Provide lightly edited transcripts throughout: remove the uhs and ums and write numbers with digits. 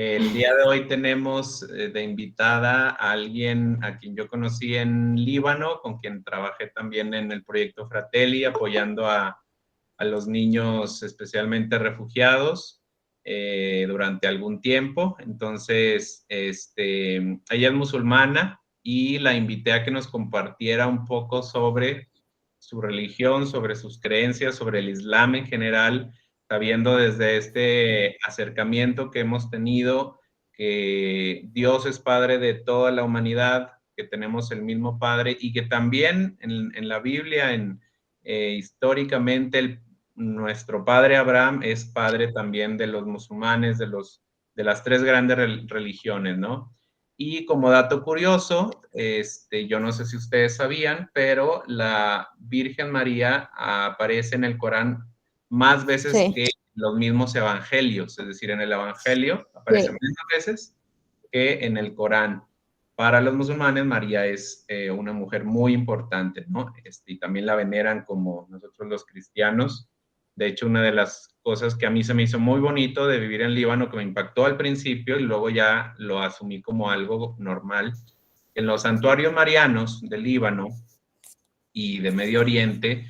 El día de hoy tenemos de invitada a alguien a quien yo conocí en Líbano, con quien trabajé también en el proyecto Fratelli, apoyando a los niños especialmente refugiados durante algún tiempo. Entonces, ella es musulmana y la invité a que nos compartiera un poco sobre su religión, sobre sus creencias, sobre el Islam en general, sabiendo desde este acercamiento que hemos tenido que Dios es Padre de toda la humanidad, que tenemos el mismo Padre y que también en la Biblia, históricamente, nuestro padre Abraham es padre también de los musulmanes, de las tres grandes religiones, ¿no? Y como dato curioso, yo no sé si ustedes sabían, pero la Virgen María aparece en el Corán más veces Sí. que los mismos evangelios, es decir, en el evangelio aparece más veces que en el Corán. Para los musulmanes, María es una mujer muy importante, ¿no? Y también la veneran como nosotros los cristianos. De hecho, una de las cosas que a mí se me hizo muy bonito de vivir en Líbano, que me impactó al principio y luego ya lo asumí como algo normal, en los santuarios marianos de Líbano y de Medio Oriente,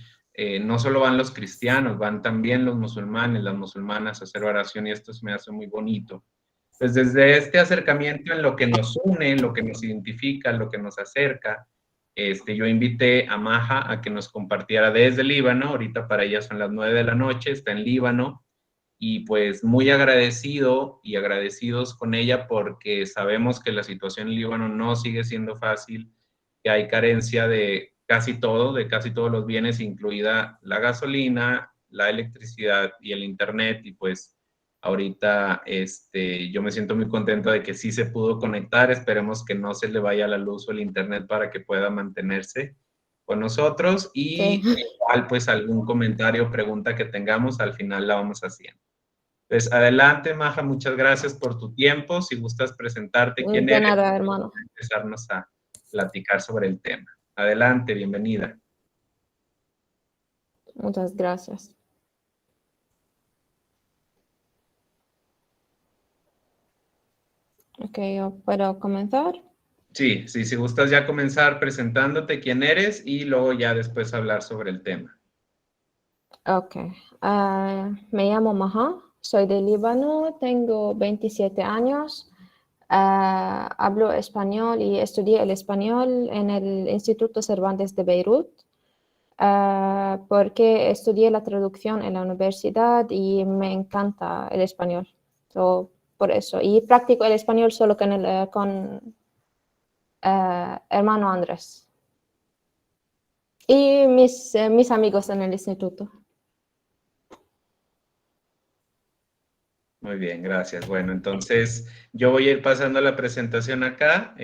no solo van los cristianos, van también los musulmanes, las musulmanas a hacer oración y esto se me hace muy bonito. Pues desde este acercamiento en lo que nos une, en lo que nos identifica, en lo que nos acerca, yo invité a Maja a que nos compartiera desde Líbano, ahorita para ella son las 9 de la noche, está en Líbano, y pues muy agradecido y agradecidos con ella porque sabemos que la situación en Líbano no sigue siendo fácil, que hay carencia de casi todo, de casi todos los bienes, incluida la gasolina, la electricidad y el internet, y pues ahorita yo me siento muy contento de que sí se pudo conectar, esperemos que no se le vaya la luz o el internet para que pueda mantenerse con nosotros y igual pues algún comentario o pregunta que tengamos al final la vamos haciendo. Pues adelante, Maja, muchas gracias por tu tiempo. Si gustas presentarte quién De eres, nada, hermano. empezarnos a platicar sobre el tema. Adelante, bienvenida. Muchas gracias. Ok, ¿yo puedo comenzar? Sí, si gustas ya comenzar presentándote quién eres y luego ya después hablar sobre el tema. Ok. Me llamo Maha, soy de Líbano, tengo 27 años. Hablo español y estudié el español en el Instituto Cervantes de Beirut, porque estudié la traducción en la universidad y me encanta el español. Por eso. Y practico el español solo con hermano Andrés y mis amigos en el instituto. Muy bien, gracias. Bueno, entonces yo voy a ir pasando la presentación acá.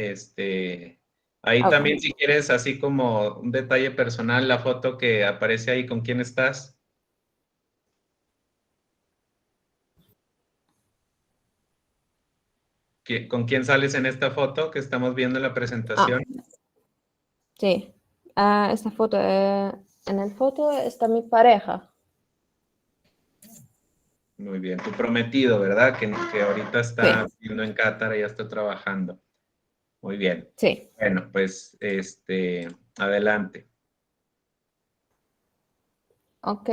Ahí también, si quieres, así como un detalle personal, la foto que aparece ahí, ¿con quién estás? ¿Con quién sales en esta foto que estamos viendo en la presentación? Sí, esta foto, en el foto está mi pareja. Muy bien, tu prometido, ¿verdad? Que ahorita está viviendo en Qatar y ya está trabajando. Muy bien. Sí. Bueno, pues, adelante. Ok,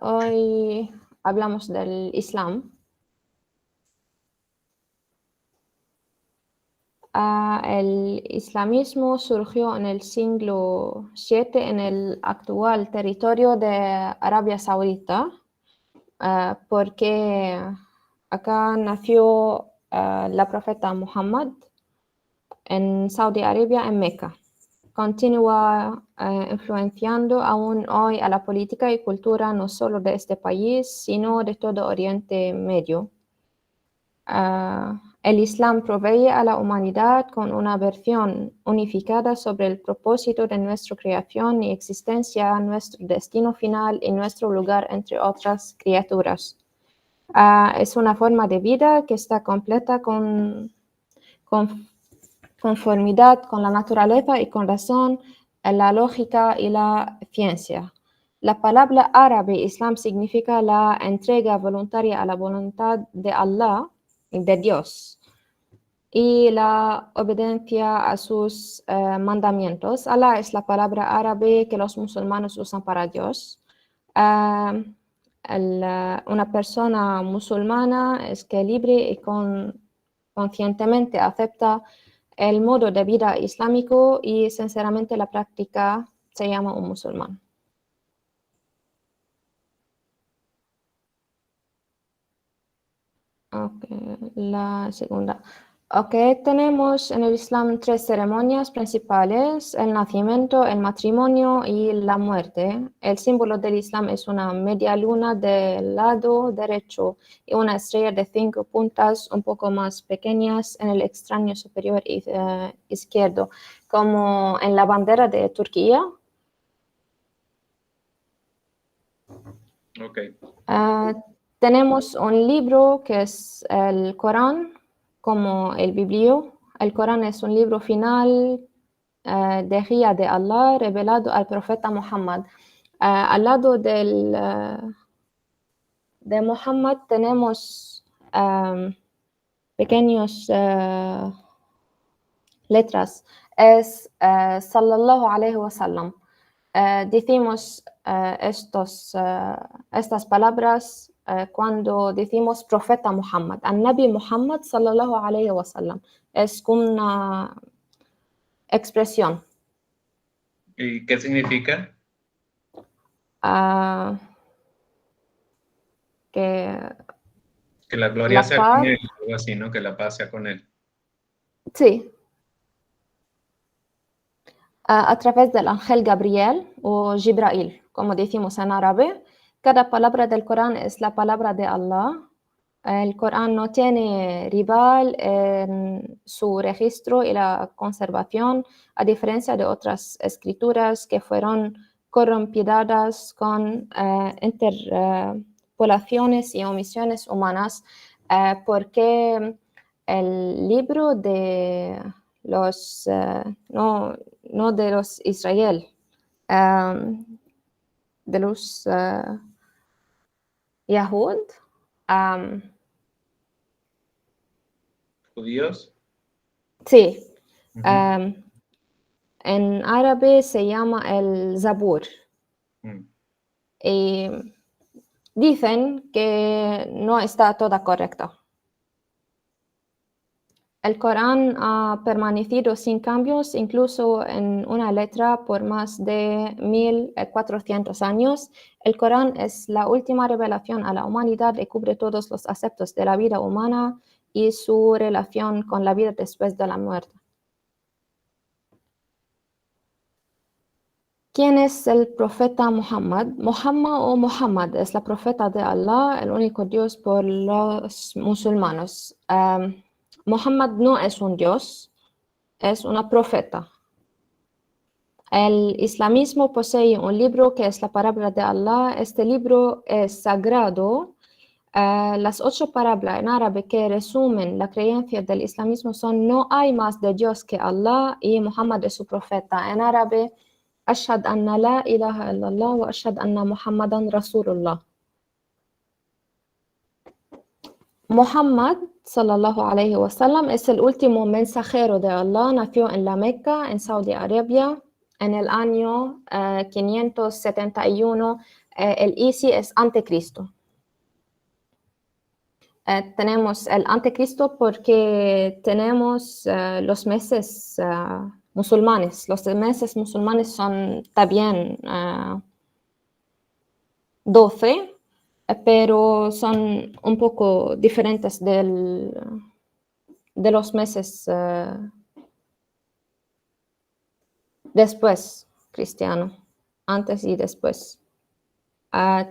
hoy hablamos del Islam. El islamismo surgió en el siglo VII en el actual territorio de Arabia Saudita, porque acá nació la profeta Muhammad en Saudi Arabia, en Meca. Continúa influenciando aún hoy a la política y cultura no solo de este país, sino de todo Oriente Medio. El Islam provee a la humanidad con una versión unificada sobre el propósito de nuestra creación y existencia, nuestro destino final y nuestro lugar entre otras criaturas. Es una forma de vida que está completa con conformidad con la naturaleza y con razón, la lógica y la ciencia. La palabra árabe Islam significa la entrega voluntaria a la voluntad de Allah, de Dios y la obediencia a sus mandamientos. Allah es la palabra árabe que los musulmanes usan para Dios. Una persona musulmana es que libre y conscientemente acepta el modo de vida islámico y sinceramente la práctica se llama un musulmán. Okay, la segunda. Tenemos en el Islam 3 ceremonias principales: el nacimiento, el matrimonio y la muerte. El símbolo del Islam es una media luna del lado derecho y una estrella de 5 puntas un poco más pequeñas en el extremo superior izquierdo, como en la bandera de Turquía. Okay. Tenemos un libro que es el Corán, como el Biblio. El Corán es un libro final de guía de Allah revelado al profeta Muhammad. Al lado de Muhammad tenemos pequeñas letras. Es sallallahu alayhi wa sallam. Decimos estas palabras cuando decimos profeta Muhammad. Al-Nabi Muhammad sallallahu alayhi wa sallam. Es una expresión. ¿Y qué significa? Que la gloria sea con él, algo así, ¿no? Que la paz sea con él. Sí. A través del ángel Gabriel o Jibrail, como decimos en árabe. Cada palabra del Corán es la palabra de Allah. El Corán no tiene rival en su registro y la conservación, a diferencia de otras escrituras que fueron corrompidas con interpolaciones y omisiones humanas, porque el libro de los, no de los Israel, de los Yahud, ¿Judíos? Sí. En árabe se llama el Zabur. Y dicen que no está toda correcta. El Corán ha permanecido sin cambios, incluso en una letra, por más de 1400 años. El Corán es la última revelación a la humanidad y cubre todos los aspectos de la vida humana y su relación con la vida después de la muerte. ¿Quién es el profeta Muhammad? Muhammad es la profeta de Allah, el único Dios por los musulmanes. Muhammad no es un Dios, es una profeta. El islamismo posee un libro que es la palabra de Allah. Este libro es sagrado. Las 8 palabras en árabe que resumen la creencia del islamismo son: no hay más de Dios que Allah y Muhammad es su profeta. En árabe, Ashhadu anna la ilaha illallah wa ashhadu anna Muhammadan Rasulullah. Muhammad sallallahu alayhi wa sallam es el último mensajero de Allah. Nació en la Meca, en Saudi Arabia, en el año 571. El ISI es anticristo. Tenemos el anticristo porque tenemos los meses musulmanes. Los meses musulmanes son también 12, pero son un poco diferentes de los meses después cristiano, antes y después.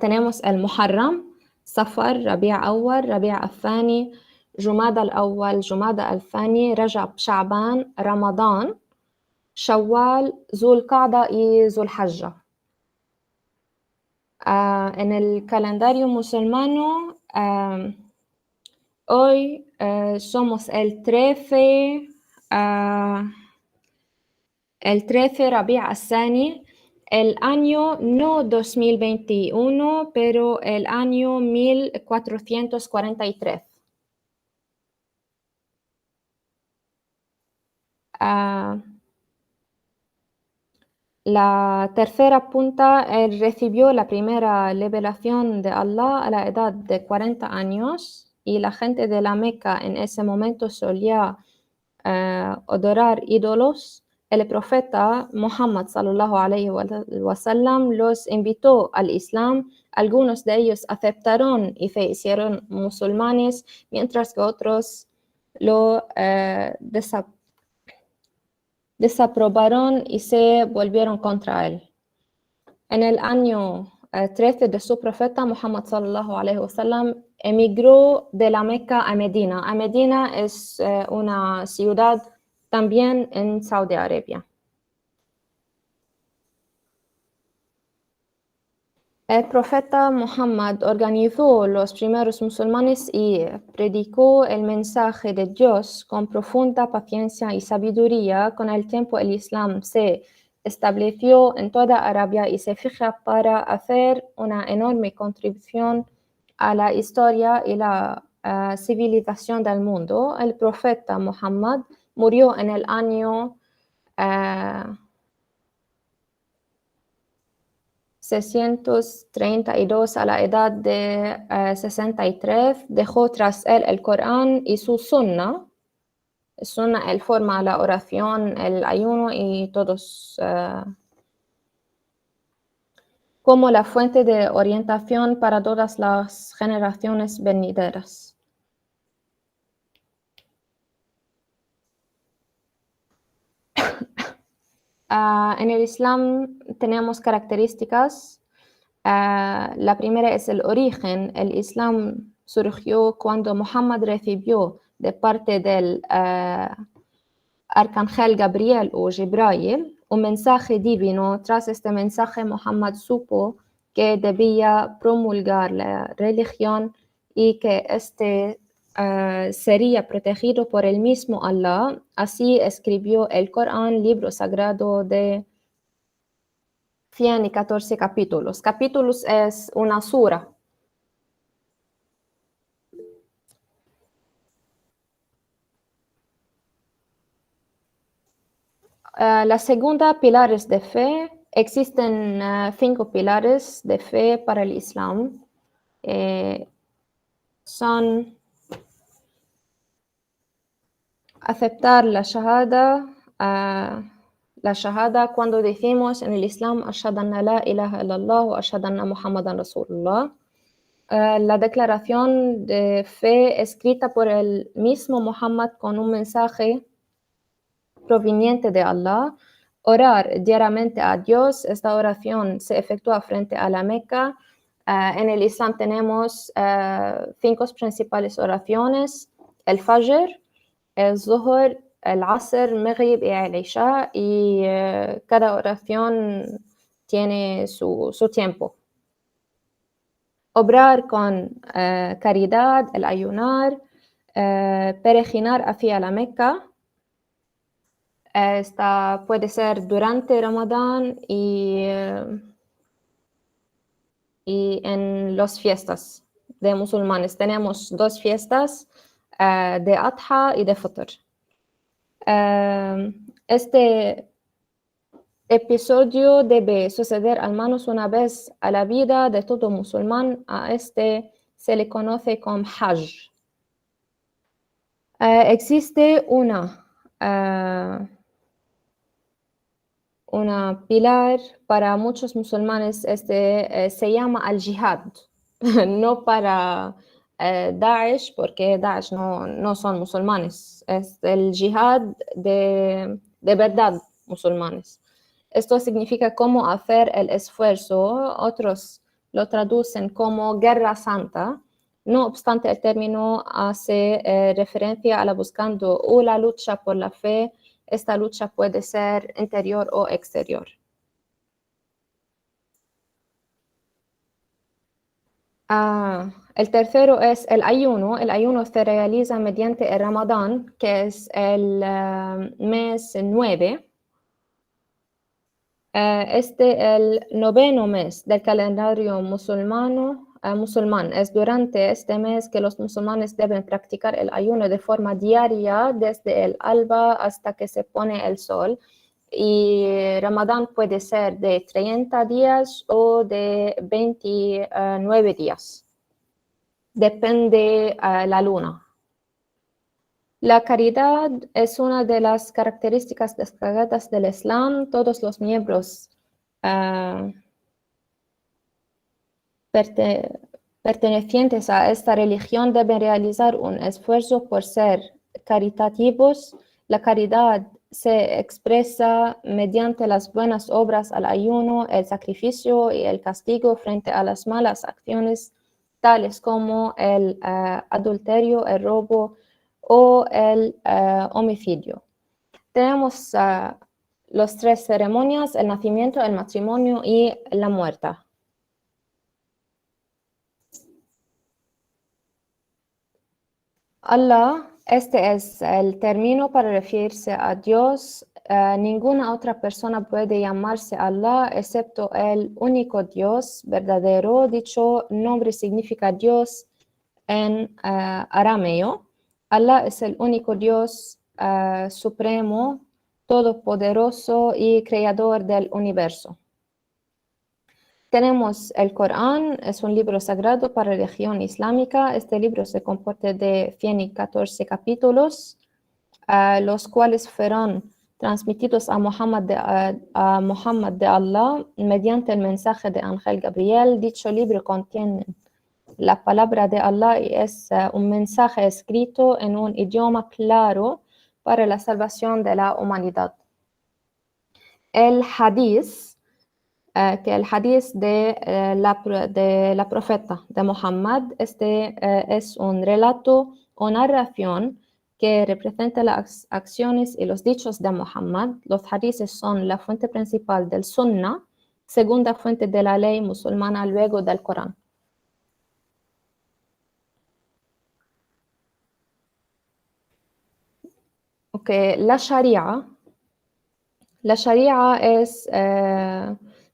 Tenemos el Muharram, Safar, Rabi' Awwal, Rabi' Al-Thani, Jumada Al-Awwal, Jumada Al-Thani, Rajab, Sha'ban, Ramadan, Shawwal, Zulqa'da y Zulhajja. En el calendario musulmano, hoy somos el 13 Rabi' Al-Thani, el año no 2021, pero el año 1443. La tercera punta, él recibió la primera revelación de Allah a la edad de 40 años y la gente de la Meca en ese momento solía adorar ídolos. El profeta Muhammad sallallahu alayhi wa sallam los invitó al Islam. Algunos de ellos aceptaron y se hicieron musulmanes, mientras que otros lo desaprobaron y se volvieron contra él. En el año 13 de su profeta, Muhammad sallallahu alayhi wa sallam emigró de la Meca a Medina. A Medina es una ciudad también en Saudi Arabia. El profeta Muhammad organizó los primeros musulmanes y predicó el mensaje de Dios con profunda paciencia y sabiduría. Con el tiempo el Islam se estableció en toda Arabia y se fija para hacer una enorme contribución a la historia y la civilización del mundo. El profeta Muhammad murió en el año 632 a la edad de 63. Dejó tras él el Corán y su Sunna. Sunna, él forma la oración, el ayuno y todos como la fuente de orientación para todas las generaciones venideras. En el Islam tenemos características. La primera es el origen. El Islam surgió cuando Muhammad recibió de parte del arcángel Gabriel o Jibrail un mensaje divino. Tras este mensaje, Muhammad supo que debía promulgar la religión y que sería protegido por el mismo Allah. Así escribió el Corán, libro sagrado de 114 capítulos. Capítulos es una sura. La segunda, pilares de fe. Existen 5 pilares de fe para el Islam. Son aceptar la shahada. La shahada cuando decimos en el Islam ashhadu an la ilaha illallah wa ashhadu anna Muhammadan Rasulullah. La declaración de fe escrita por el mismo Muhammad con un mensaje proveniente de Allah. Orar diariamente a Dios. Esta oración se efectúa frente a la Meca. En el Islam tenemos 5 principales oraciones: el Fajr, el Zuhr, el Asr, Maghrib y el Isha, y cada oración tiene su tiempo. Obrar con caridad, el ayunar, peregrinar hacia la Meca. Esta puede ser durante Ramadán y en las fiestas de musulmanes. Tenemos 2 fiestas, de Adha y de Fitr. Este episodio debe suceder al menos una vez a la vida de todo musulmán. A este se le conoce como Hajj. Existe una pilar para muchos musulmanes. Se llama al-Jihad. No para Daesh, porque Daesh no son musulmanes. Es el Jihad de verdad musulmanes. Esto significa cómo hacer el esfuerzo. Otros lo traducen como guerra santa. No obstante, el término hace referencia a la buscando o la lucha por la fe. Esta lucha puede ser interior o exterior. El tercero es el ayuno. El ayuno se realiza mediante el Ramadán, que es el mes 9. El 9º mes del calendario musulmano. musulmán. Es durante este mes que los musulmanes deben practicar el ayuno de forma diaria desde el alba hasta que se pone el sol. Y Ramadán puede ser de 30 días o de 29 días. Depende la luna. La caridad es una de las características destacadas del Islam. Todos los miembros pertenecientes a esta religión deben realizar un esfuerzo por ser caritativos. La caridad se expresa mediante las buenas obras, al ayuno, el sacrificio y el castigo frente a las malas acciones, tales como el adulterio, el robo o el homicidio. Tenemos las 3 ceremonias: el nacimiento, el matrimonio y la muerte. Allah, este es el término para referirse a Dios. Ninguna otra persona puede llamarse Allah excepto el único Dios verdadero. Dicho nombre significa Dios en arameo. Allah es el único Dios supremo, todopoderoso y creador del universo. Tenemos el Corán, es un libro sagrado para la religión islámica. Este libro se compone de 114 capítulos, los cuales fueron transmitidos a Muhammad de Allah mediante el mensaje de Ángel Gabriel. Dicho libro contiene la palabra de Allah y es un mensaje escrito en un idioma claro para la salvación de la humanidad. El hadith, que el hadith de la profeta de Muhammad, es un relato o narración que representa las acciones y los dichos de Muhammad. Los hadiths son la fuente principal del Sunnah, segunda fuente de la ley musulmana luego del Corán. Okay, la Sharia es,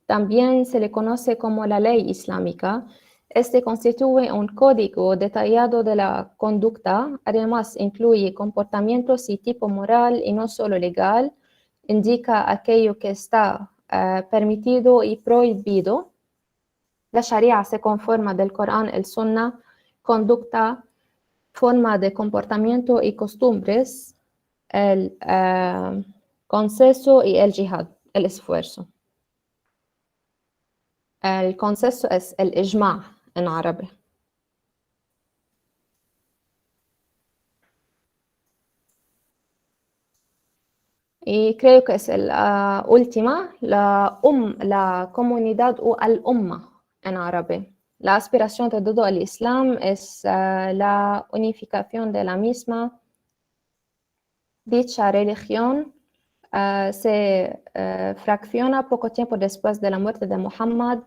también se le conoce como la ley islámica. Este constituye un código detallado de la conducta. Además, incluye comportamientos y tipo moral y no solo legal. Indica aquello que está permitido y prohibido. La Sharia se conforma del Corán, el Sunnah, conducta, forma de comportamiento y costumbres, el consenso y el jihad, el esfuerzo. El consenso es el ijma' en árabe. Y creo que es la última, la comunidad o al-umma en árabe. La aspiración de todo el Islam es la unificación de la misma. Dicha religión se fracciona poco tiempo después de la muerte de Muhammad,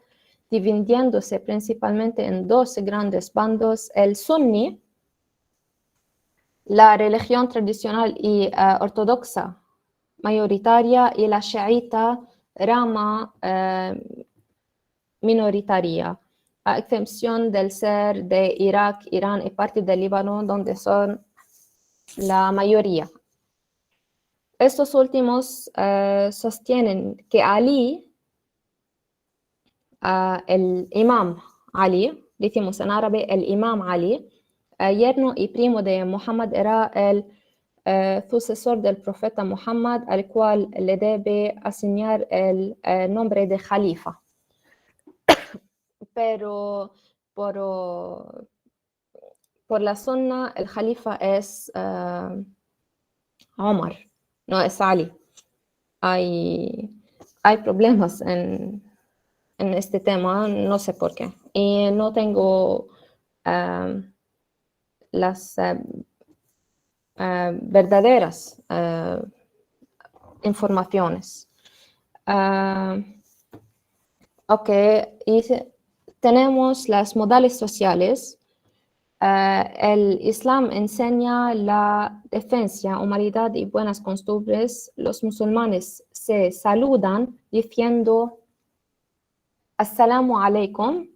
dividiéndose principalmente en 2 grandes bandos: el sunni, la religión tradicional y ortodoxa mayoritaria, y la shiita, rama minoritaria, a excepción del ser de Irak, Irán y parte del Líbano, donde son la mayoría. Estos últimos sostienen que Ali, el imam Ali, decimos en árabe el imam Ali, yerno y primo de Muhammad, era el sucesor del profeta Muhammad, al cual le debe asignar el nombre de Khalifa. Pero por la sunna, el Khalifa es Omar, no es Ali. Hay problemas en este tema, no sé por qué. Y no tengo las verdaderas informaciones. Ok, y tenemos las modales sociales. El Islam enseña la defensa, humanidad y buenas costumbres. Los musulmanes se saludan diciendo Assalamu alaikum.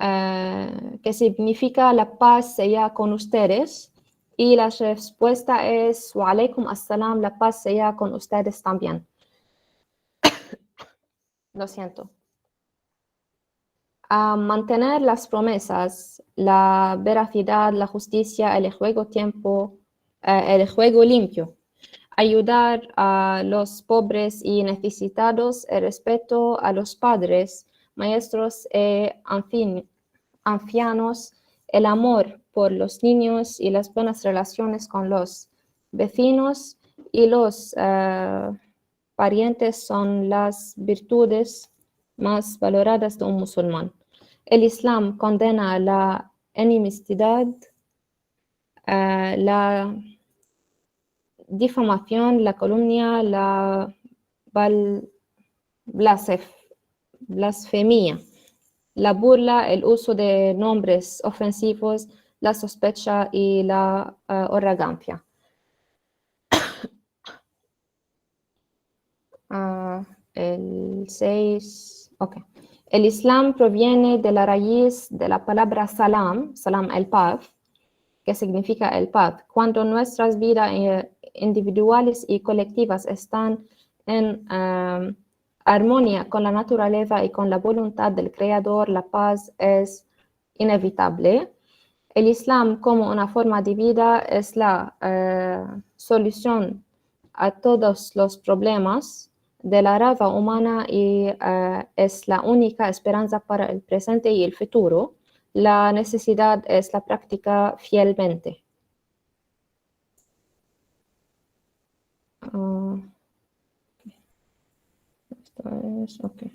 que significa la paz sea con ustedes, y la respuesta es wa alaikum assalam, la paz sea con ustedes también. Lo siento. A mantener las promesas, la veracidad, la justicia, el juego limpio, ayudar a los pobres y necesitados, el respeto a los padres, maestros e ancianos, el amor por los niños y las buenas relaciones con los vecinos y los parientes son las virtudes más valoradas de un musulmán. El Islam condena la enemistad, la difamación, la calumnia, la blasfemia, la burla, el uso de nombres ofensivos, la sospecha y la arrogancia. El 6. Okay. El Islam proviene de la raíz de la palabra salam, el paz, que significa el paz. Cuando nuestras vidas individuales y colectivas están en armonía con la naturaleza y con la voluntad del Creador, la paz es inevitable. El Islam como una forma de vida es la solución a todos los problemas de la raza humana y es la única esperanza para el presente y el futuro. La necesidad es la práctica fielmente. Esto es, okay.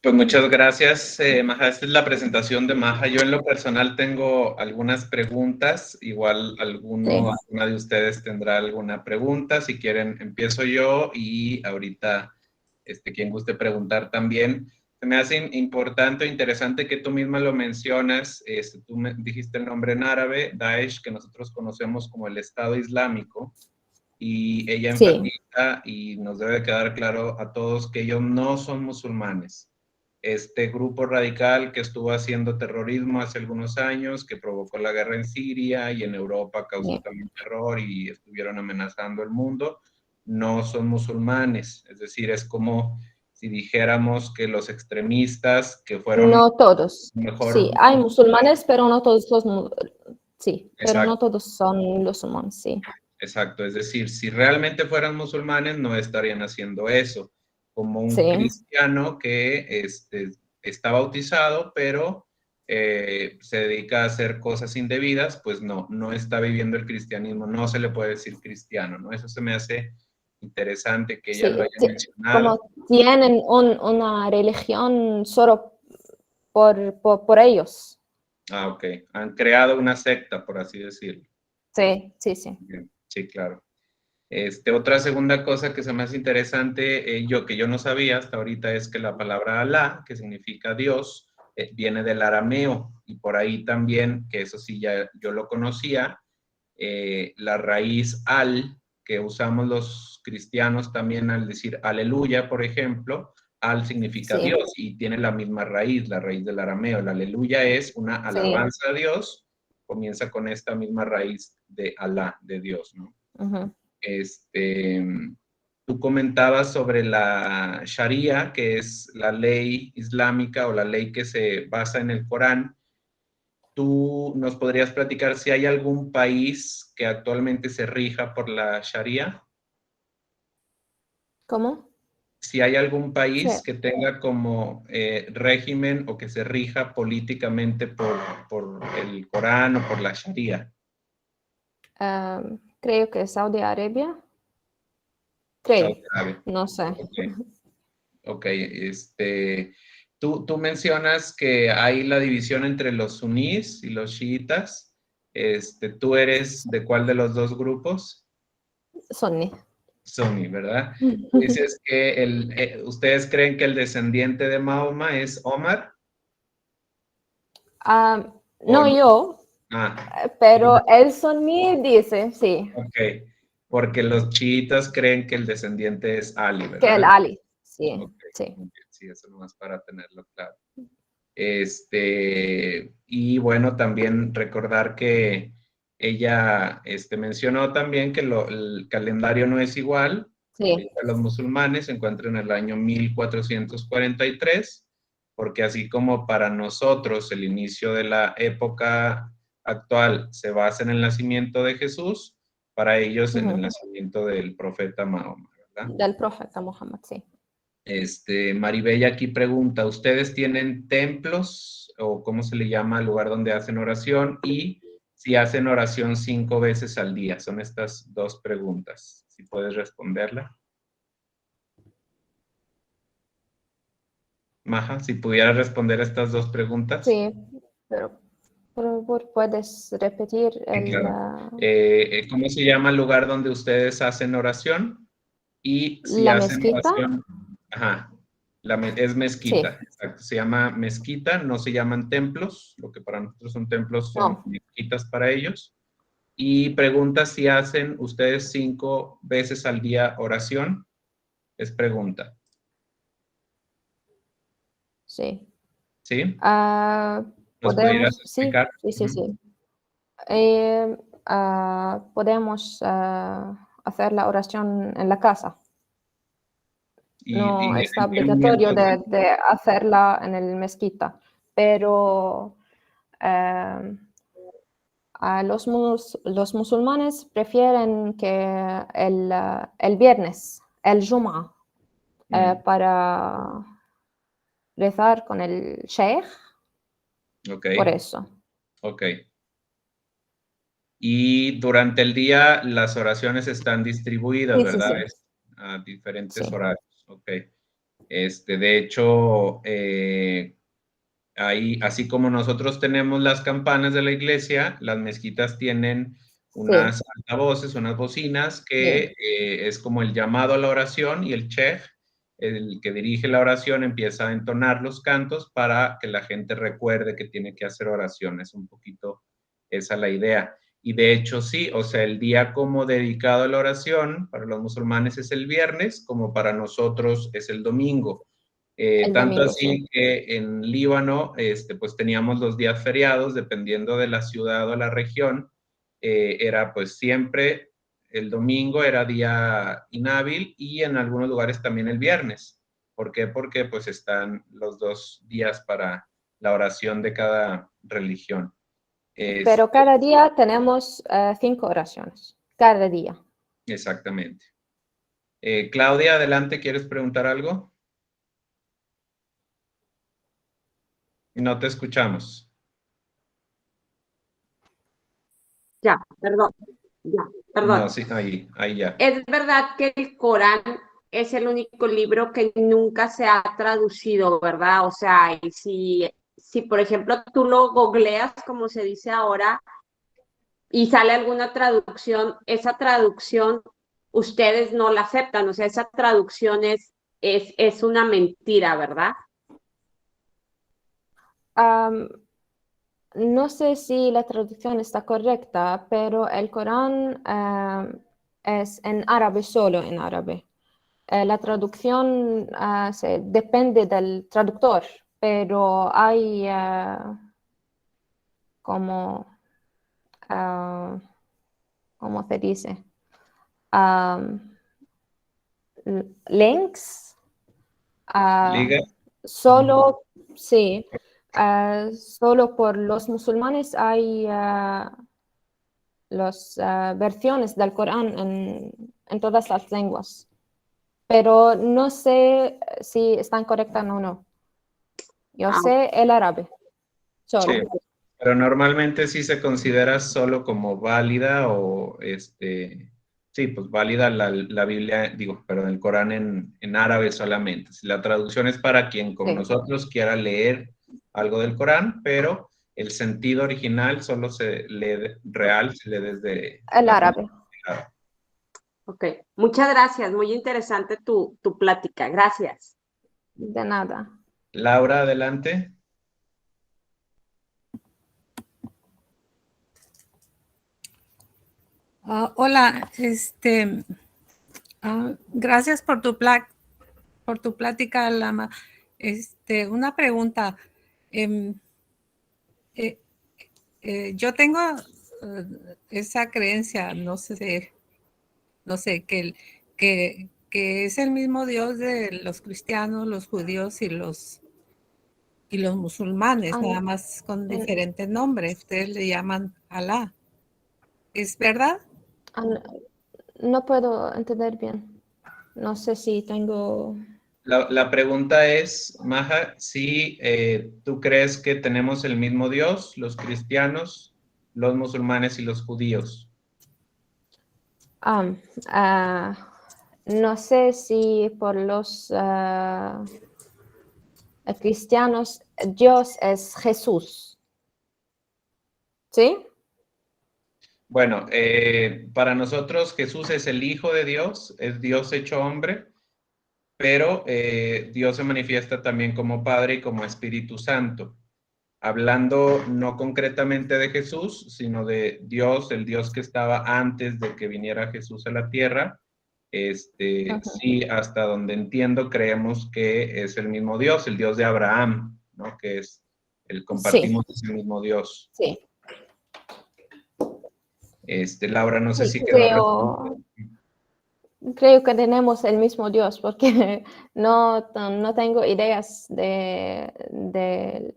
Pues muchas gracias, Maja. Esta es la presentación de Maja. Yo en lo personal tengo algunas preguntas. Igual alguna de ustedes tendrá alguna pregunta. Si quieren, empiezo yo y ahorita quien guste preguntar también. Se me hace importante o interesante que tú misma lo mencionas. Tú me dijiste el nombre en árabe, Daesh, que nosotros conocemos como el Estado Islámico. Y ella enfatiza y nos debe quedar claro a todos que ellos no son musulmanes. Este grupo radical que estuvo haciendo terrorismo hace algunos años, que provocó la guerra en Siria y en Europa causó también terror y estuvieron amenazando el mundo, no son musulmanes. Es decir, es como si dijéramos que los extremistas que fueron... No todos. Mejor, sí, hay musulmanes, pero no todos los... Sí, exacto. Pero no todos son musulmanes, sí. Exacto, es decir, si realmente fueran musulmanes no estarían haciendo eso. Como un cristiano que está bautizado, pero se dedica a hacer cosas indebidas, pues no está viviendo el cristianismo, no se le puede decir cristiano, ¿no? Eso se me hace interesante que ella lo haya mencionado. Como tienen una religión solo por ellos. Ah, ok. Han creado una secta, por así decirlo. Sí. Sí, claro. Otra segunda cosa que se me hace interesante, que yo no sabía hasta ahorita, es que la palabra Alá, que significa Dios, viene del arameo, y por ahí también, que eso sí ya yo lo conocía, la raíz al, que usamos los cristianos también al decir aleluya, por ejemplo, al significa Dios, y tiene la misma raíz, la raíz del arameo. La aleluya es una alabanza a Dios, comienza con esta misma raíz de Alá, de Dios, ¿no? Tú comentabas sobre la Sharia, que es la ley islámica o la ley que se basa en el Corán. ¿Tú nos podrías platicar si hay algún país que actualmente se rija por la Sharia? ¿Cómo? Si hay algún país que tenga como régimen o que se rija políticamente por el Corán o por la Sharia. Creo que Saudi Arabia. Creo, no sé. Ok, tú mencionas que hay la división entre los sunís y los chiitas. ¿Tú eres de cuál de los dos grupos? Sunni. Sunni, ¿verdad? Dices que ¿ustedes creen que el descendiente de Mahoma es Omar? No yo, pero el sunni dice, sí. Ok, porque los chiitas creen que el descendiente es Ali, ¿verdad? Que el Ali, sí, Okay. sí. Sí, eso nomás para tenerlo claro. Y bueno, también recordar que ella mencionó también que el calendario no es igual. Sí. Los musulmanes se encuentran en el año 1443, porque así como para nosotros el inicio de la época actual se basa en el nacimiento de Jesús, para ellos en el nacimiento del profeta Mahoma, ¿verdad? Del profeta Muhammad, sí. Maribella aquí pregunta, ¿ustedes tienen templos o cómo se le llama al lugar donde hacen oración? Y si hacen oración 5 veces al día. Son estas 2 preguntas. Si puedes responderla. Maja, si pudieras responder estas 2 preguntas. Sí, pero por favor, ¿puedes repetir Claro. ¿Cómo se llama el lugar donde ustedes hacen oración? Y si la hacen mezquita? oración, ajá, es mezquita, Sí, exacto, se llama mezquita, no se llaman templos, lo que para nosotros son templos son no, mezquitas para ellos. Y pregunta si hacen ustedes 5 veces al día oración, es pregunta, sí. ¿sí? ¿Nos pudieras Podemos, sí, explicar? sí, sí, sí. Podemos hacer la oración en la casa. No está ¿En qué obligatorio momentos de hacerla en el mezquita, pero los musulmanes prefieren que el viernes, el Jum'a, para rezar con el sheikh, Ok, por eso. ok. Y durante el día las oraciones están distribuidas, Sí, sí, ¿verdad? sí, A diferentes sí. horarios. Ok. De hecho, ahí, así como nosotros tenemos las campanas de la iglesia, las mezquitas tienen Sí, unas altavoces, unas bocinas, que sí. es como el llamado a la oración y el sheikh, el que dirige la oración, empieza a entonar los cantos para que la gente recuerde que tiene que hacer oración. Es un poquito esa la idea. Y de hecho sí, o sea, el día como dedicado a la oración para los musulmanes es el viernes, como para nosotros es el domingo. El Tanto domingo, sí. así que en Líbano, pues teníamos los días feriados, dependiendo de la ciudad o la región, era pues siempre el domingo era día inhábil y en algunos lugares también el viernes. ¿Por qué? Porque pues están los 2 días para la oración de cada religión. Pero cada día tenemos 5 oraciones, cada día. Exactamente. Claudia, adelante, ¿quieres preguntar algo? No te escuchamos. Ya, perdón, ya, No, perdón. sí, ahí ya. Es verdad que el Corán es el único libro que nunca se ha traducido, ¿verdad? O sea, y si por ejemplo tú lo googleas, como se dice ahora, y sale alguna traducción, esa traducción ustedes no la aceptan, o sea, esa traducción es una mentira, ¿verdad? Um, no sé si la traducción está correcta, pero el Corán es en árabe, solo en árabe. La traducción depende del traductor, pero hay como, uh, ¿cómo se dice? Um, links. Liga. Solo, sí, solo por los musulmanes hay las versiones del Corán en todas las lenguas, pero no sé si están correctas o no. Yo Ah, sé el árabe, Sí, solo. pero normalmente sí se considera solo como válida o sí, pues válida la Biblia, digo, perdón, el Corán en árabe solamente. Si la traducción es para quien como Sí, nosotros quiera leer algo del Corán, pero el sentido original solo se lee real, se lee desde el la árabe. ok, muchas gracias, muy interesante tu plática, gracias. De nada. Laura, adelante. Hola, gracias por tu plática, Lama. Una pregunta. Em, eh, yo tengo esa creencia, no sé, que es el mismo Dios de los cristianos, los judíos y los musulmanes, nada más con diferentes nombres. Ustedes le llaman Alá. ¿Es verdad? No puedo entender bien. No sé si tengo... La pregunta es, Maja, si tú crees que tenemos el mismo Dios, los cristianos, los musulmanes y los judíos. No sé si por los cristianos Dios es Jesús. ¿Sí? Bueno, para nosotros Jesús es el Hijo de Dios, es Dios hecho hombre, pero Dios se manifiesta también como Padre y como Espíritu Santo. Hablando no concretamente de Jesús, sino de Dios, el Dios que estaba antes de que viniera Jesús a la tierra. Sí, hasta donde entiendo, creemos que es el mismo Dios, el Dios de Abraham, ¿no? Que es compartimos ese mismo Dios. Sí. Laura, no sé si quedó. Creo que tenemos el mismo Dios, porque no tengo ideas de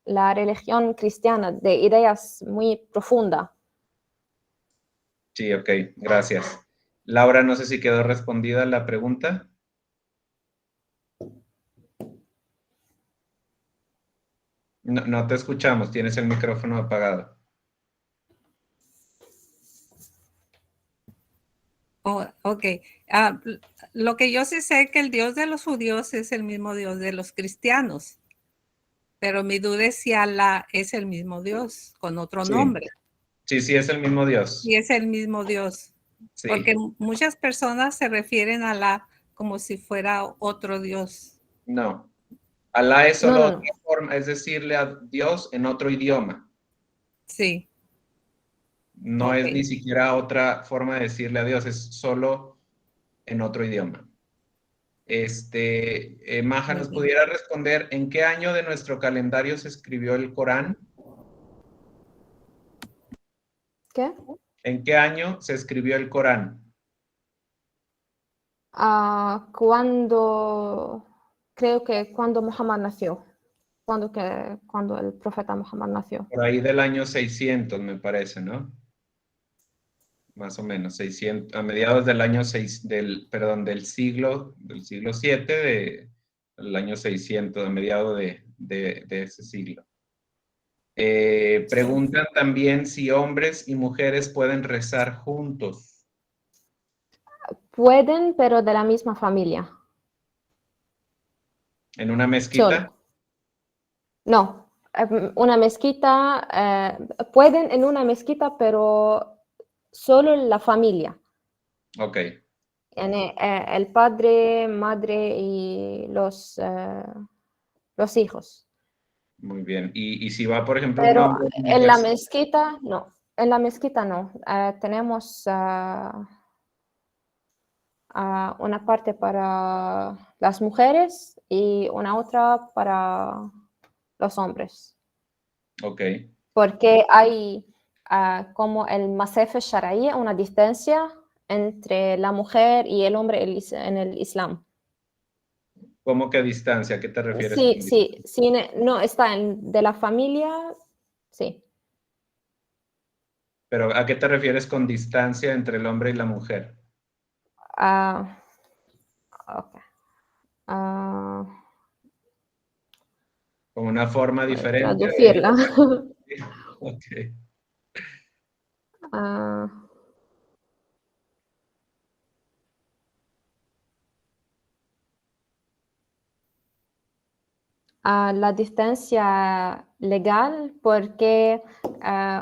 la religión cristiana, de ideas muy profundas. Sí, ok, gracias. Laura, no sé si quedó respondida la pregunta. No te escuchamos, tienes el micrófono apagado. Oh, ok. Lo que yo sí sé es que el Dios de los judíos es el mismo Dios de los cristianos. Pero mi duda es si Alá es el mismo Dios, con otro nombre. Sí, es el mismo Dios. Sí, es el mismo Dios. Sí. Porque muchas personas se refieren a Alá como si fuera otro Dios. No. Alá es solo otra forma, es decirle a Dios en otro idioma. Sí. No es ni siquiera otra forma de decirle a Dios, es solo en otro idioma. Maja, ¿nos pudiera responder en qué año de nuestro calendario se escribió el Corán? ¿Qué? ¿En qué año se escribió el Corán? Creo que cuando Muhammad nació. Cuando el profeta Muhammad nació. Por ahí del año 600, me parece, ¿no? Más o menos, 600, a mediados del año 6, del siglo 7, del año 600, a mediados de ese siglo. Preguntan también si hombres y mujeres pueden rezar juntos. Pueden, pero de la misma familia. ¿En una mezquita? No, una mezquita, pueden en una mezquita, pero solo la familia. Ok. El padre, madre y los hijos. Muy bien. ¿Y si va, por ejemplo, pero un hombre? En la mezquita, no. En la mezquita no. Tenemos una parte para las mujeres y una otra para los hombres. Ok. Porque hay como el Masef Shara'i, una distancia entre la mujer y el hombre en el Islam. ¿Cómo que distancia? ¿A qué te refieres? Sí, no está de la familia, sí. ¿Pero a qué te refieres con distancia entre el hombre y la mujer? Okay. Como una forma diferente. Traducirla. Ok. La distancia legal, porque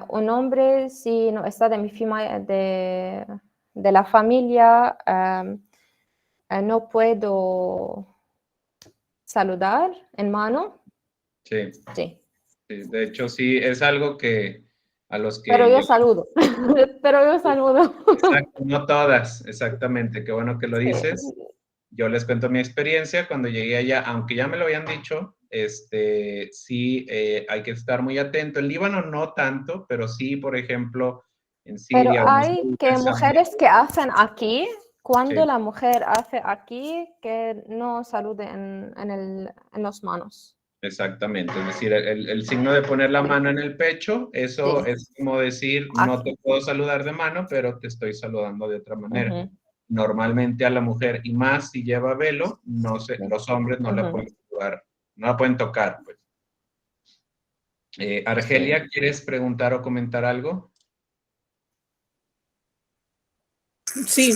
un hombre, si no está de la familia, no puedo saludar en mano. Sí. Sí. De hecho, sí, es algo que a los que... Pero yo saludo. Pero yo saludo. Exacto, no todas, exactamente. Qué bueno que lo dices. Yo les cuento mi experiencia. Cuando llegué allá, aunque ya me lo habían dicho, sí hay que estar muy atento. En Líbano no tanto, pero sí, por ejemplo, en Pero Siria o hay que mujeres que hacen aquí, cuando Sí. la mujer hace aquí, que no salude en los manos. Exactamente, es decir, el signo de poner la mano en el pecho, eso Sí. es como decir, no Aquí. te puedo saludar de mano, pero te estoy saludando de otra manera. Ujú. Normalmente a la mujer, y más si lleva velo, no sé, Sí. los hombres no la Ujú. pueden saludar, no la pueden tocar, pues. Argelia, Sí. ¿quieres preguntar o comentar algo? Sí,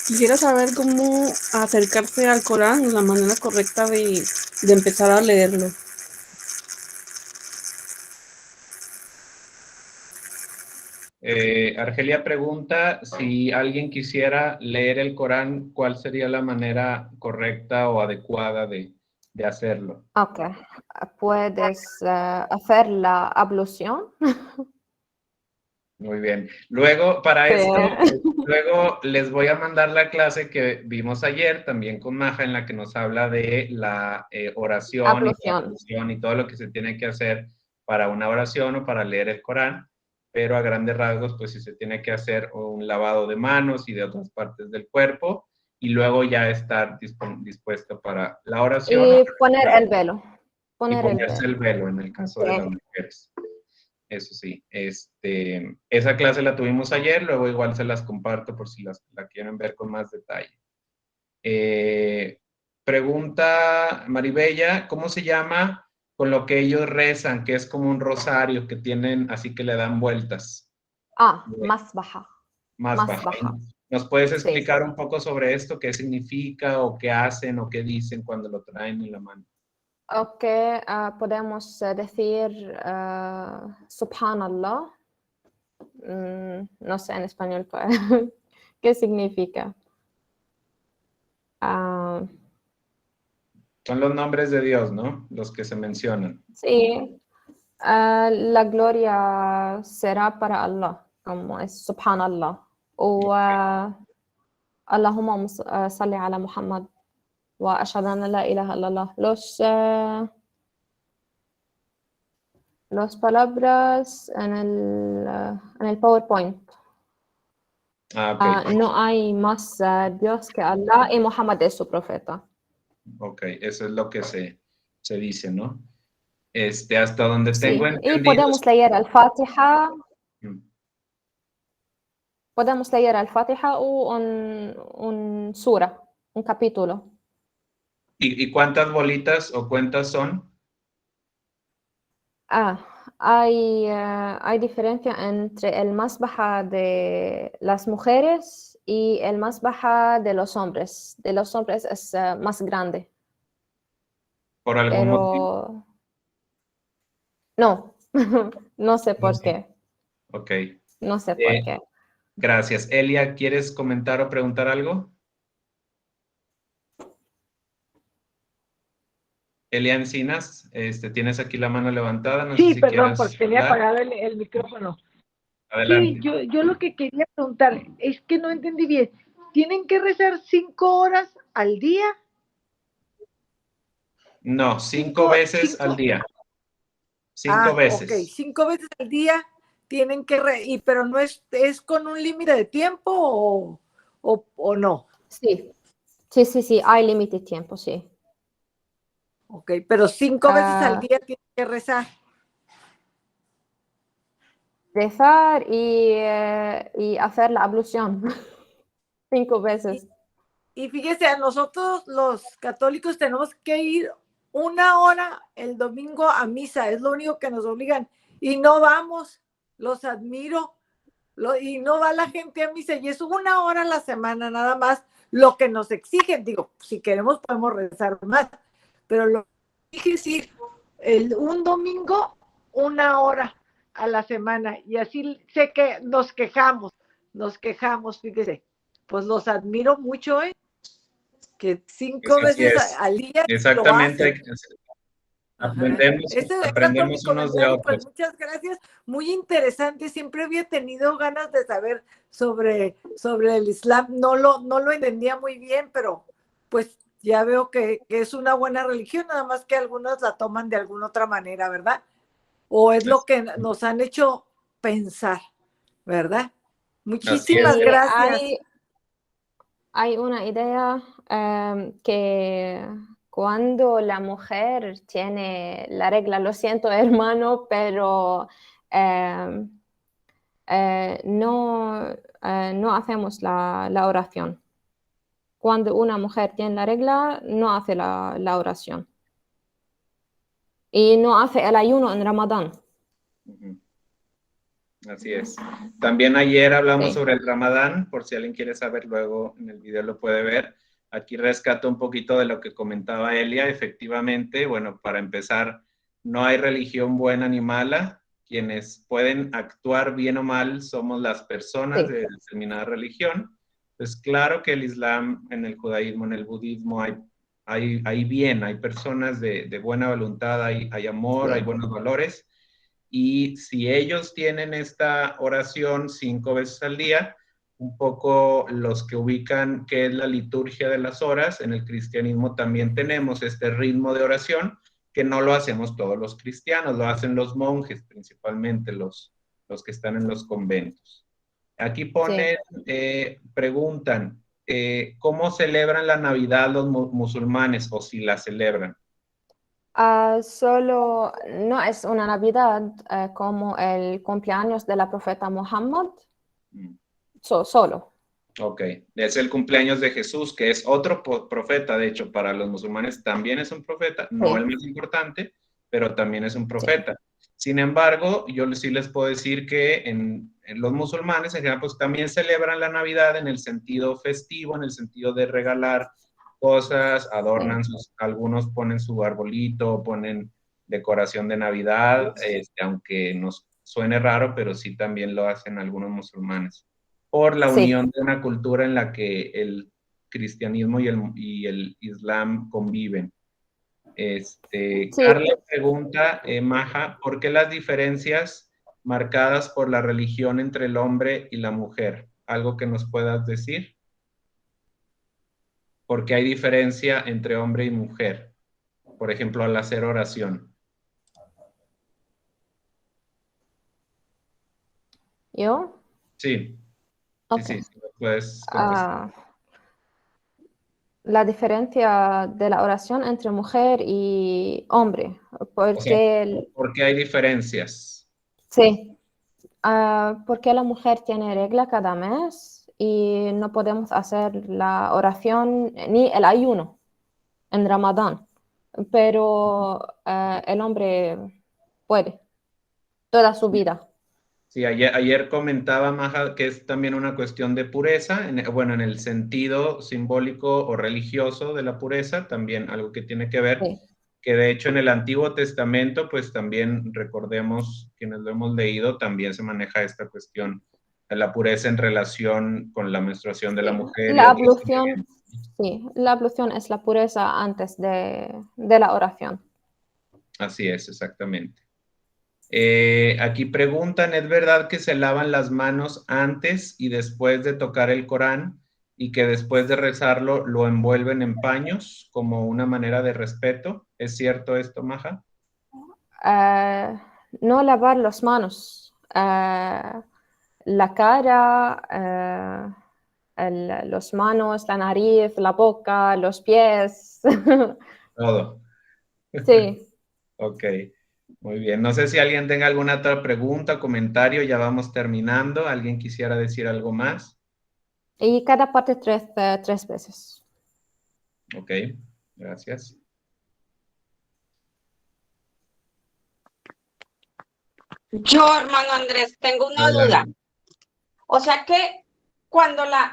quisiera saber cómo acercarse al Corán, la manera correcta de empezar a leerlo. Argelia pregunta si alguien quisiera leer el Corán, ¿cuál sería la manera correcta o adecuada de hacerlo? Ok. Puedes hacer la ablución. Muy bien. Luego, para Sí. esto, luego les voy a mandar la clase que vimos ayer, también con Maja, en la que nos habla de la oración y la Ablución. ablución y todo lo que se tiene que hacer para una oración o para leer el Corán, pero a grandes rasgos, pues sí se tiene que hacer un lavado de manos y de otras partes del cuerpo, y luego ya estar dispuesto para la oración Y poner el velo. y Poner el ponerse el velo. velo en el caso de las Sí. mujeres. Eso sí, esa clase la tuvimos ayer, luego igual se las comparto por si la quieren ver con más detalle. Pregunta Maribella, ¿cómo se llama con lo que ellos rezan, que es como un rosario que tienen, así que le dan vueltas? Más baja. Más baja. ¿Nos puedes Sí. explicar un poco sobre esto? ¿Qué significa o qué hacen o qué dicen cuando lo traen en la mano? Ok, podemos decir Subhanallah. No sé en español qué significa. Son los nombres de Dios, ¿no? Los que se mencionan. Sí, la gloria será para Allah, como es Subhanallah. O Allahumma salli ala Muhammad wa ashhadu an la ilaha illallah. Las palabras en el PowerPoint. Ok. No hay más Dios que Allah y Muhammad es su profeta. Ok, eso es lo que se dice, ¿no? Hasta donde tengo Sí, y entendido. podemos leer al-Fatiha. Mm. Podemos leer al-Fatiha o un sura, un capítulo. ¿Y cuántas bolitas o cuentas son? Hay diferencia entre el más baja de las mujeres y el más baja de los hombres. De los hombres es más grande. ¿Por algún motivo? Pero no, no sé por Sí. qué. Ok. No sé por qué. Gracias. Elia, ¿quieres comentar o preguntar algo? Elia Encinas, tienes aquí la mano levantada. No sé Sí, si perdón, quieres porque tenía hablar. apagado el micrófono. Adelante. Sí, yo lo que quería preguntar es que no entendí bien. ¿Tienen que rezar 5 horas al día? No, 5 veces al día. 5 veces. Ok, 5 veces al día tienen que pero no es con un límite de tiempo o no. Sí, hay límite de tiempo, sí. Ok, pero 5 veces al día tienen que rezar. Rezar y hacer la ablución 5 veces. Y fíjese, a nosotros los católicos tenemos que ir 1 hora el domingo a misa, es lo único que nos obligan. Y no vamos, los admiro, y no va la gente a misa, y es 1 hora a la semana nada más lo que nos exigen. Digo, si queremos podemos rezar más, pero lo que exigen es ir un domingo 1 hora a la semana, y así sé que nos quejamos, fíjese, pues los admiro mucho, que 5 Así veces es. al día lo Exactamente. hacen. Ajá. Aprendemos, Ese era todo mi aprendemos unos de comentario, pues otros. muchas gracias, muy interesante, siempre había tenido ganas de saber sobre el Islam, no lo entendía muy bien, pero pues ya veo que es una buena religión, nada más que algunos la toman de alguna otra manera, ¿verdad? O es lo que nos han hecho pensar, ¿verdad? Así es. Muchísimas Sí, gracias. hay una idea que cuando la mujer tiene la regla, lo siento hermano, pero no hacemos la oración. Cuando una mujer tiene la regla, no hace la oración. Y no hace el ayuno en Ramadán. Ujú. Así es. También ayer hablamos Sí. sobre el Ramadán, por si alguien quiere saber, luego en el video lo puede ver. Aquí rescato un poquito de lo que comentaba Elia. Efectivamente, bueno, para empezar, no hay religión buena ni mala. Quienes pueden actuar bien o mal somos las personas Sí. de determinada religión. Pues claro que el Islam, en el judaísmo, en el budismo, hay bien, hay personas de buena voluntad, hay amor, Sí. hay buenos valores. Y si ellos tienen esta oración 5 veces al día, un poco los que ubican qué es la liturgia de las horas, en el cristianismo también tenemos este ritmo de oración que no lo hacemos todos los cristianos, lo hacen los monjes, principalmente los que están en los conventos. Aquí ponen, preguntan, ¿cómo celebran la Navidad los musulmanes o si la celebran? Solo no es una Navidad como el cumpleaños de la profeta Muhammad, Mm. solo. Ok, es el cumpleaños de Jesús, que es otro profeta, de hecho, para los musulmanes también es un profeta, no el más importante, pero también es un profeta. Sin embargo, yo sí les puedo decir que en los musulmanes en general, pues también celebran la Navidad en el sentido festivo, en el sentido de regalar cosas, adornan algunos ponen su arbolito, ponen decoración de Navidad, aunque nos suene raro, pero sí también lo hacen algunos musulmanes por la unión de una cultura en la que el cristianismo y el islam conviven. Carla pregunta, Maja, ¿por qué las diferencias marcadas por la religión entre el hombre y la mujer? ¿Algo que nos puedas decir? ¿Por qué hay diferencia entre hombre y mujer? Por ejemplo, al hacer oración. ¿Yo? Sí, Ok. sí, puedes contestar. La diferencia de la oración entre mujer y hombre, O sea, porque ¿por qué hay diferencias? sí, porque la mujer tiene regla cada mes y no podemos hacer la oración ni el ayuno en Ramadán, pero el hombre puede toda su vida. Sí, ayer comentaba Maja que es también una cuestión de pureza, bueno, en el sentido simbólico o religioso de la pureza, también algo que tiene que ver, que de hecho en el Antiguo Testamento, pues también recordemos, quienes lo hemos leído, también se maneja esta cuestión de la pureza en relación con la menstruación de la mujer. La ablución, la ablución es la pureza antes de la oración. Así es, exactamente. Aquí preguntan, ¿es verdad que se lavan las manos antes y después de tocar el Corán y que después de rezarlo lo envuelven en paños como una manera de respeto? ¿Es cierto esto, Maja? No lavar las manos, la cara, los manos, la nariz, la boca, los pies. Todo. Sí. Ok, muy bien. No sé si alguien tenga alguna otra pregunta, comentario, ya vamos terminando. ¿Alguien quisiera decir algo más? Y cada parte tres veces. Ok, gracias. Yo, hermano Andrés, tengo una duda. O sea que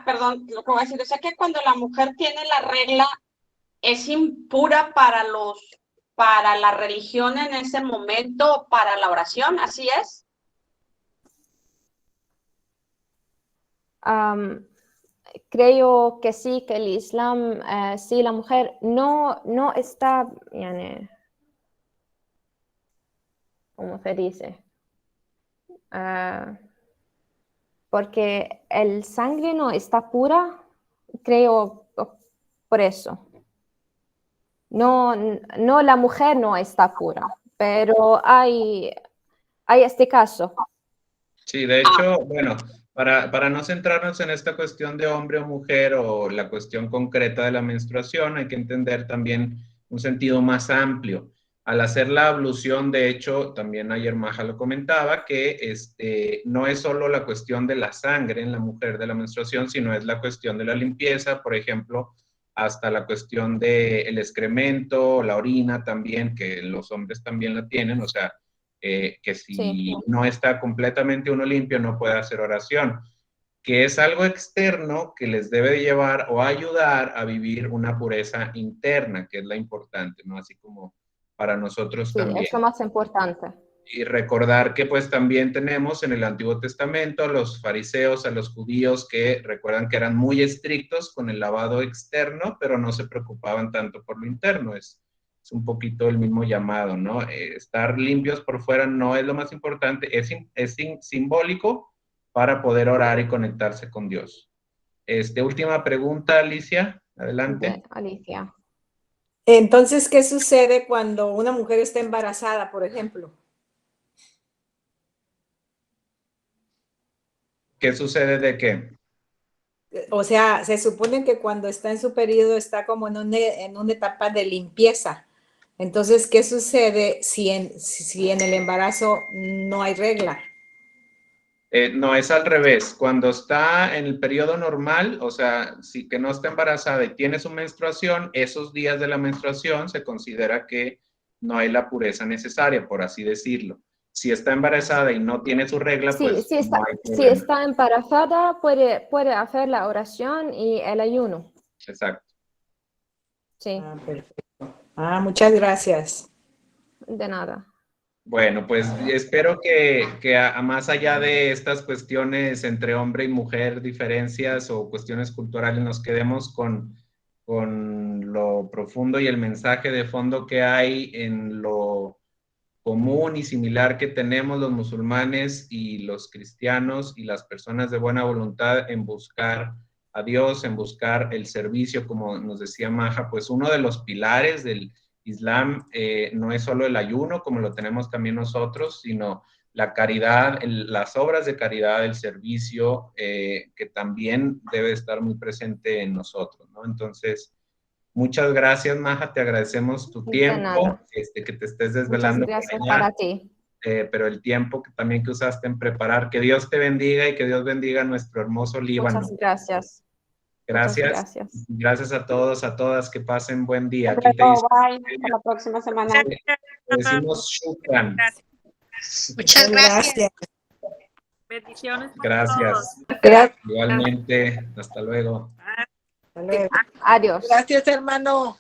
perdón, lo que voy a decir, o sea que cuando la mujer tiene la regla, es impura para la religión en ese momento, para la oración, ¿así es? Creo que sí, que el Islam, sí, la mujer no está, como se dice. Porque el sangre no está pura, creo, por eso. No, la mujer no está pura, pero hay este caso. Sí, de hecho, bueno, para no centrarnos en esta cuestión de hombre o mujer o la cuestión concreta de la menstruación, hay que entender también un sentido más amplio. Al hacer la ablución, de hecho, también ayer Maja lo comentaba, que no es solo la cuestión de la sangre en la mujer de la menstruación, sino es la cuestión de la limpieza, por ejemplo, hasta la cuestión del excremento, la orina también, que los hombres también la tienen, o sea, que si Sí. no está completamente uno limpio, no puede hacer oración, que es algo externo que les debe llevar o ayudar a vivir una pureza interna, que es la importante, ¿no? Así como para nosotros Sí, también. es lo más importante. Y recordar que pues también tenemos en el Antiguo Testamento a los fariseos, a los judíos que recuerdan que eran muy estrictos con el lavado externo, pero no se preocupaban tanto por lo interno. Es un poquito el mismo llamado, ¿no? Estar limpios por fuera no es lo más importante, es simbólico para poder orar y conectarse con Dios. Última pregunta, Alicia, adelante. Alicia. Entonces, ¿qué sucede cuando una mujer está embarazada, por ejemplo? ¿Qué sucede de qué? O sea, se supone que cuando está en su periodo está como en una etapa de limpieza. Entonces, ¿qué sucede si en el embarazo no hay regla? No, es al revés. Cuando está en el periodo normal, o sea, si que no está embarazada y tiene su menstruación, esos días de la menstruación se considera que no hay la pureza necesaria, por así decirlo. Si está embarazada y no tiene su regla, Sí, pues si no hay si problema. está embarazada, puede hacer la oración y el ayuno. Exacto. Sí, Ah, perfecto. Ah, muchas gracias. de nada. Bueno, pues espero que más allá de estas cuestiones entre hombre y mujer, diferencias o cuestiones culturales, nos quedemos con lo profundo y el mensaje de fondo que hay en lo común y similar que tenemos los musulmanes y los cristianos y las personas de buena voluntad en buscar a Dios, en buscar el servicio, como nos decía Maja, pues uno de los pilares del Islam no es solo el ayuno, como lo tenemos también nosotros, sino la caridad, las obras de caridad, el servicio, que también debe estar muy presente en nosotros, ¿no? Entonces, muchas gracias, Maja, te agradecemos tu De tiempo, nada. que te estés Muchas desvelando por gracias allá, para ti. pero el tiempo que también que usaste en preparar, que Dios te bendiga y que Dios bendiga nuestro hermoso Líbano. Muchas gracias. Gracias. Muchas gracias. Gracias a todos, a todas, que pasen buen día. Hasta Aquí te luego, bye. Hasta la próxima semana. decimos shukran. Muchas gracias. Bendiciones para Gracias. Gracias. Igualmente, hasta luego. Hasta luego. Adiós. Gracias, hermano.